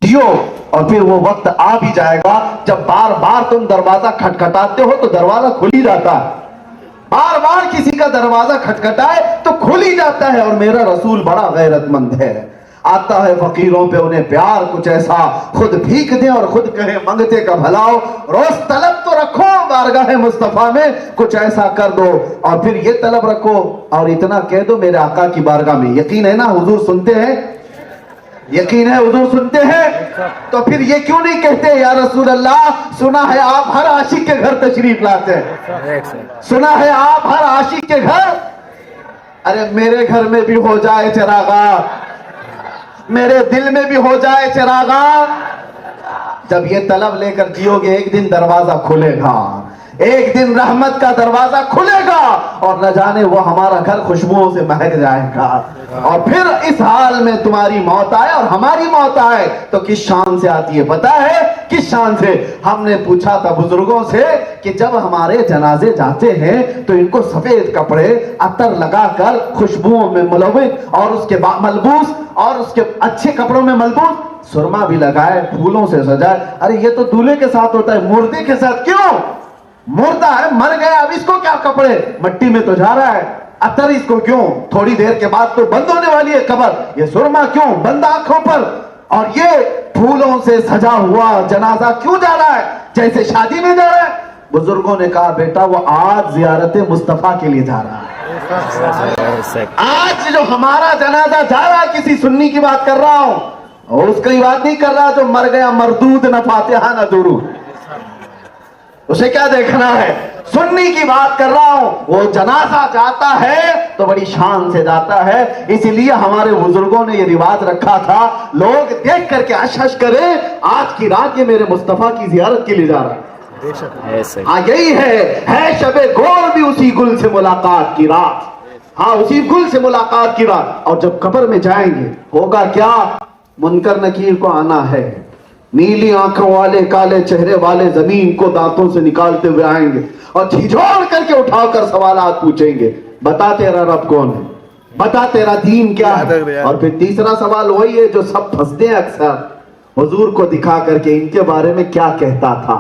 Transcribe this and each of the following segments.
जियो, और फिर वो वक्त आ भी जाएगा जब बार बार तुम दरवाजा खटखटाते हो तो दरवाजा खुल ही जाता है। बार बार किसी का दरवाजा खटखटाए तो खुल ही जाता है। और मेरा रसूल बड़ा गैरतमंद है, आता है फकीरों पे उन्हें प्यार कुछ ऐसा, खुद भीख दे और खुद कहे मंगते का भलाओ। रोज तलब तो रखो बारगाह मुस्तफा में, कुछ ऐसा कर दो, और फिर ये तलब रखो और इतना कह दो मेरे आका की बारगाह में। यकीन है ना हुजूर सुनते हैं? यकीन है हुजूर सुनते हैं? तो फिर ये क्यों नहीं कहते या रसूल अल्लाह, सुना है आप हर आशिक के घर तशरीफ लाते हैं, सुना है आप हर आशिक के घर। अरे मेरे घर में भी हो जाए चिरागा, मेरे दिल में भी हो जाए चिरागा। जब ये तलब लेकर जियोगे एक दिन दरवाजा खुलेगा, एक दिन रहमत का दरवाजा खुलेगा और न जाने वो हमारा घर खुशबुओं से महक जाएगा। और फिर इस हाल में तुम्हारी मौत आए और हमारी मौत आए तो किस शान से आती है पता है? किस शान से? हमने पूछा था बुजुर्गों से कि जब हमारे जनाजे जाते हैं तो इनको सफेद कपड़े अतर लगाकर खुशबुओं में मुलव्विस और उसके मलबूस और उसके अच्छे कपड़ों में मलबूस सुरमा भी लगाए, फूलों से सजाए। अरे ये तो दूल्हे के साथ होता है, मुर्दे के साथ क्यों? मुर्दा है, मर गया, अब इसको क्या कपड़े, मट्टी में तो जा रहा है, अतर इसको क्यों? थोड़ी देर के बाद तो बंद होने वाली है कब्र, ये सुरमा क्यों? बंद आंखों पर। और ये फूलों से सजा हुआ जनाजा क्यों जा रहा है? जैसे शादी में जा रहा है। बुजुर्गों ने कहा बेटा वो आज जियारत मुस्तफा के लिए जा रहा है। आज जो हमारा जनाजा जा रहा है, किसी सुन्नी की बात कर रहा हूं, और उसकी बात नहीं कर रहा जो मर गया, मरदूद न फातिहा न दुरूद, उसे क्या देखना है? सुन्नी की बात कर रहा हूं। वो जनाजा जाता है तो बड़ी शान से जाता है, इसलिए हमारे बुजुर्गों ने ये रिवाज रखा था, लोग देख करके हश करे आज की रात ये मेरे मुस्तफा की जियारत के लिए जा रहा है। हाँ यही है शबे गोल भी उसी गुल से मुलाकात की रात। हाँ उसी गुल से मुलाकात की रात। और जब कब्र में जाएंगे होगा क्या? मुनकर नकीर को आना है, नीली आंखों वाले काले चेहरे वाले जमीन को दांतों से निकालते हुए आएंगे और झिझोड़ करके उठाकर सवालात पूछेंगे, बता तेरा रब कौन है, बता तेरा दीन क्या है। और फिर तीसरा सवाल वही है जो सब फंसते हैं अक्सर, हुजूर को दिखा करके इनके बारे में क्या कहता था।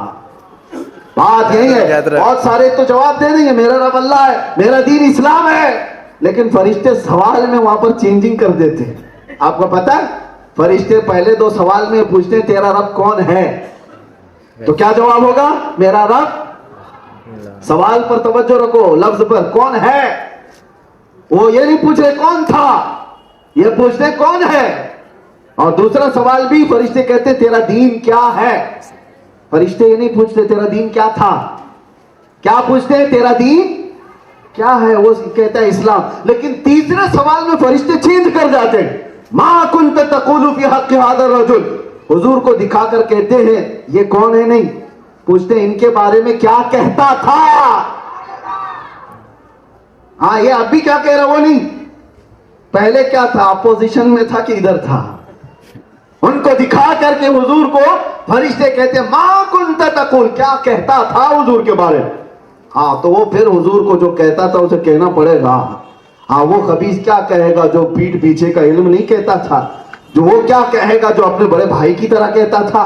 बात यही है, बहुत सारे तो जवाब दे देंगे मेरा रब अल्लाह है, मेरा दीन इस्लाम है, लेकिन फरिश्ते सवाल में वहां पर चेंजिंग कर देते हैं। आपको पता है फरिश्ते पहले दो सवाल में पूछते हैं तेरा रब कौन है, तो क्या जवाब होगा? मेरा रब। सवाल पर तवज्जो रखो, लफ्ज पर, कौन है। वो ये नहीं पूछ रहे कौन था, ये पूछते कौन है। और दूसरा सवाल भी फरिश्ते कहते तेरा दीन क्या है। फरिश्ते ये नहीं पूछते तेरा दीन क्या था, क्या पूछते हैं तेरा दीन क्या है, वो कहता है इस्लाम। लेकिन तीसरे सवाल में फरिश्ते चेंज कर जाते हैं, मा कुंत तक़ूलु फी हक़्क़ि हाज़ा रजुल। हुजूर को दिखाकर कहते हैं ये कौन है, नहीं पूछते इनके बारे में क्या कहता था। हाँ ये अभी क्या कह रहा वो नहीं, पहले क्या था, अपोजिशन में था कि इधर था। उनको दिखा करके हुजूर को फरिश्ते कहते मा कुंत तक़ूल, क्या कहता था हुजूर के बारे में। हाँ तो वो फिर हुजूर को जो कहता था उसे कहना पड़ेगा। हाँ वो खबीस क्या कहेगा जो पीठ पीछे का इल्म नहीं कहता था, जो वो क्या कहेगा जो अपने बड़े भाई की तरह कहता था,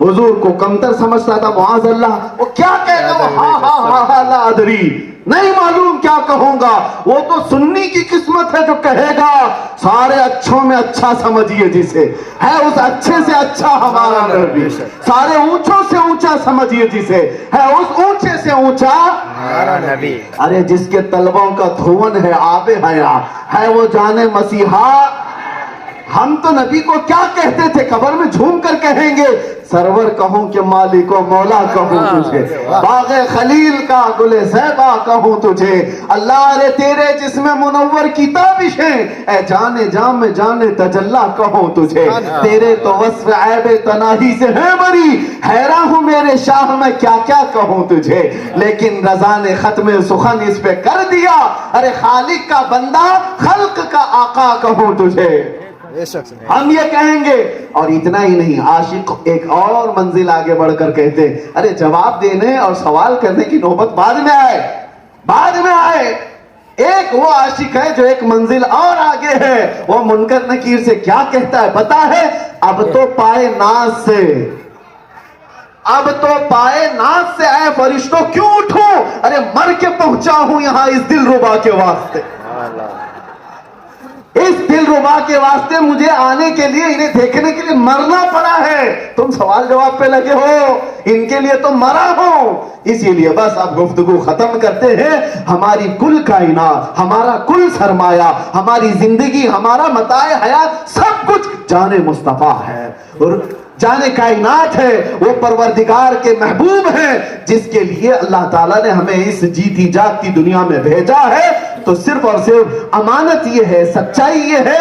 हुजूर को कमतर समझता था, मुआज़ अल्लाह, वो क्या कहेगा? हाँ ला अदरी, नहीं मालूम क्या कहूंगा। वो तो सुन्नी की किस्मत है जो कहेगा सारे अच्छों में अच्छा समझिए जिसे है, उस अच्छे से अच्छा हमारा नबी, सारे ऊंचों से ऊंचा समझिए जिसे है, उस ऊंचे से ऊंचा हमारा नबी। अरे जिसके तलबों का धुवन है आबे हया है वो जाने मसीहा। हम तो नबी को क्या कहते थे, कब्र में झूम कर कहेंगे सरवर कहूं कि मालिक व मौला कहूं तुझे, बाग़े खलील का गुले ज़ैबा कहूं तुझे, अल्लाह रे तेरे जिस्म मुनव्वर की ताबिशें, ए जाने जाम में जाने तजल्ला कहूं तुझे, तेरे तो वस्फ़ ऐब तनाही से है बरी, हैरान हूं मेरे शाह मैं क्या क्या कहूं तुझे। लेकिन रज़ा ने खत्म सुखन इस पे कर दिया, अरे खालिक का बंदा खल्क का आका कहूं तुझे, हम ये कहेंगे। और इतना ही नहीं, आशिक एक और मंजिल आगे बढ़कर कहते अरे जवाब देने और सवाल करने की नौबत बाद में आए, बाद में आए। ایک وہ عاشق ہے جو ایک منزل اور آگے ہے، وہ منکر نکیر سے کیا کہتا ہے پتا ہے؟ اب تو پائے ناز سے، اب تو پائے ناز سے اے فرشتوں کیوں اٹھوں، ارے مر کے پہنچا ہوں یہاں اس دل ربا کے واسطے، اس دل ربا کے واسطے مجھے آنے کے لیے، انہیں دیکھنے کے لیے مرنا پڑا ہے۔ تم سوال جواب پہ لگے ہو، ان کے لیے تو مرا ہوں۔ اسی لیے بس اب گفتگو ختم کرتے ہیں۔ ہماری کل کائنات، ہمارا کل سرمایہ، ہماری زندگی، ہمارا متاع حیات، سب کچھ جان مصطفیٰ ہے، اور جان کائنات ہے، وہ پروردگار کے محبوب ہیں، جس کے لیے اللہ تعالیٰ نے ہمیں اس جیتی جاگتی دنیا میں بھیجا ہے۔ تو صرف اور صرف امانت یہ ہے، سچائی یہ ہے